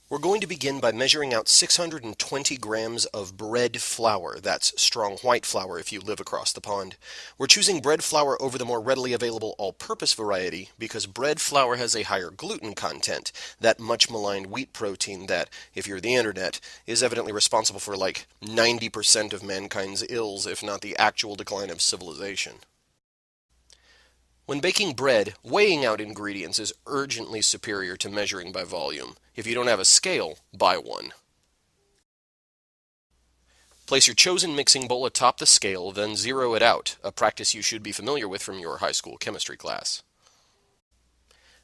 We're going to begin by measuring out 620 grams of bread flour. That's strong white flour if you live across the pond. We're choosing bread flour over the more readily available all-purpose variety because bread flour has a higher gluten content, that much maligned wheat protein that, if you're the internet, is evidently responsible for like 90% of mankind's ills, if not the actual decline of civilization. When baking bread, weighing out ingredients is urgently superior to measuring by volume. If you don't have a scale, buy one. Place your chosen mixing bowl atop the scale, then zero it out, a practice you should be familiar with from your high school chemistry class.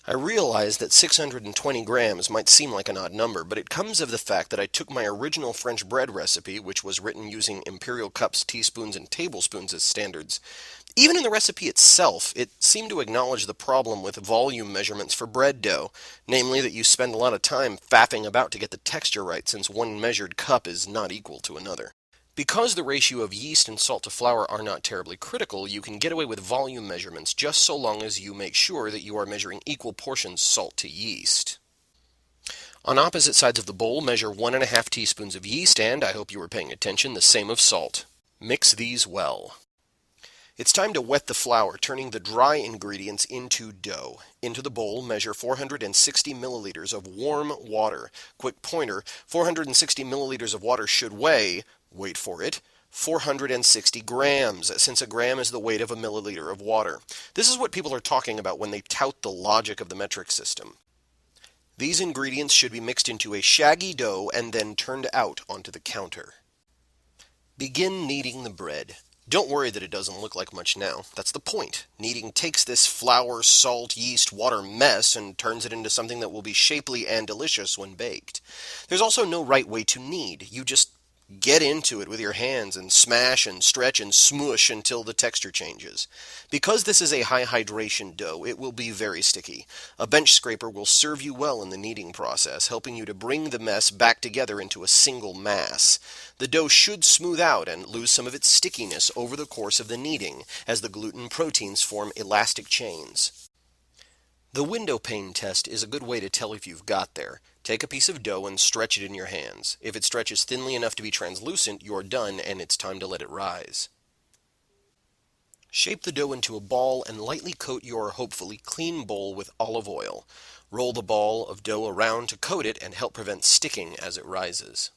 I realize that 620 grams might seem like an odd number, but it comes of the fact that I took my original French bread recipe, which was written using imperial cups, teaspoons, and tablespoons as standards. Even in the recipe itself, it seemed to acknowledge the problem with volume measurements for bread dough, namely that you spend a lot of time faffing about to get the texture right since one measured cup is not equal to another. Because the ratio of yeast and salt to flour are not terribly critical, you can get away with volume measurements just so long as you make sure that you are measuring equal portions salt to yeast. On opposite sides of the bowl, measure 1½ teaspoons of yeast and, I hope you were paying attention, the same of salt. Mix these well. It's time to wet the flour, turning the dry ingredients into dough. Into the bowl, measure 460 milliliters of warm water. Quick pointer, 460 milliliters of water should weigh, wait for it, 460 grams, since a gram is the weight of a milliliter of water. This is what people are talking about when they tout the logic of the metric system. These ingredients should be mixed into a shaggy dough and then turned out onto the counter. Begin kneading the bread. Don't worry that it doesn't look like much now. That's the point. Kneading takes this flour, salt, yeast, water mess and turns it into something that will be shapely and delicious when baked. There's also no right way to knead. You just get into it with your hands and smash and stretch and smoosh until the texture changes. Because this is a high hydration dough, it will be very sticky. A bench scraper will serve you well in the kneading process, helping you to bring the mess back together into a single mass. The dough should smooth out and lose some of its stickiness over the course of the kneading, as the gluten proteins form elastic chains. The window pane test is a good way to tell if you've got there. Take a piece of dough and stretch it in your hands. If it stretches thinly enough to be translucent, you're done and it's time to let it rise. Shape the dough into a ball and lightly coat your hopefully clean bowl with olive oil. Roll the ball of dough around to coat it and help prevent sticking as it rises.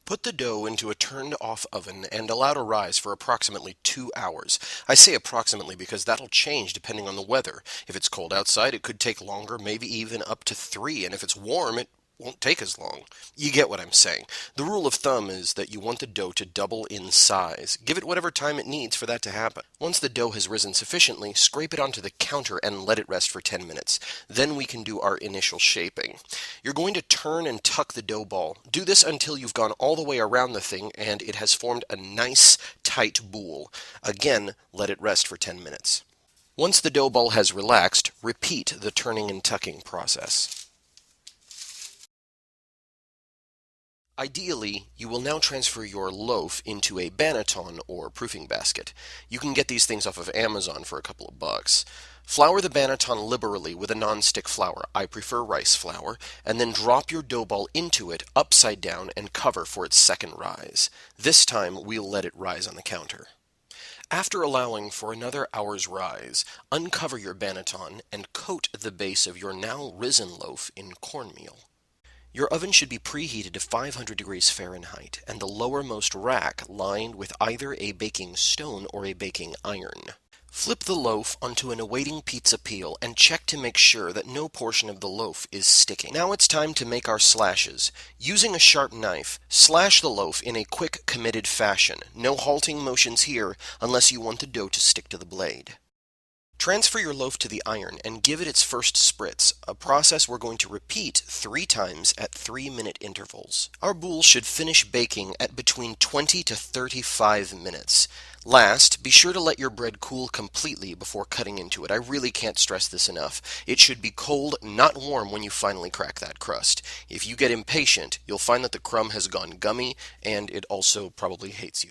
Put the dough into a turned-off oven and allow to rise for approximately 2 hours. I say approximately because that'll change depending on the weather. If it's cold outside, it could take longer, maybe even up to 3, and if it's warm, it won't take as long. You get what I'm saying. The rule of thumb is that you want the dough to double in size. Give it whatever time it needs for that to happen. Once the dough has risen sufficiently, scrape it onto the counter and let it rest for 10 minutes. Then we can do our initial shaping. You're going to turn and tuck the dough ball. Do this until you've gone all the way around the thing and it has formed a nice, tight boule. Again, let it rest for 10 minutes. Once the dough ball has relaxed, repeat the turning and tucking process. Ideally, you will now transfer your loaf into a banneton or proofing basket. You can get these things off of Amazon for a couple of bucks. Flour the banneton liberally with a non-stick flour, I prefer rice flour, and then drop your dough ball into it upside down and cover for its second rise. This time, we'll let it rise on the counter. After allowing for another hour's rise, uncover your banneton and coat the base of your now risen loaf in cornmeal. Your oven should be preheated to 500 degrees Fahrenheit and the lowermost rack lined with either a baking stone or a baking iron. Flip the loaf onto an awaiting pizza peel and check to make sure that no portion of the loaf is sticking. Now it's time to make our slashes. Using a sharp knife, slash the loaf in a quick, committed fashion. No halting motions here unless you want the dough to stick to the blade. Transfer your loaf to the iron and give it its first spritz, a process we're going to repeat 3 times at 3-minute intervals. Our boule should finish baking at between 20 to 35 minutes. Last, be sure to let your bread cool completely before cutting into it. I really can't stress this enough. It should be cold, not warm, when you finally crack that crust. If you get impatient, you'll find that the crumb has gone gummy, and it also probably hates you.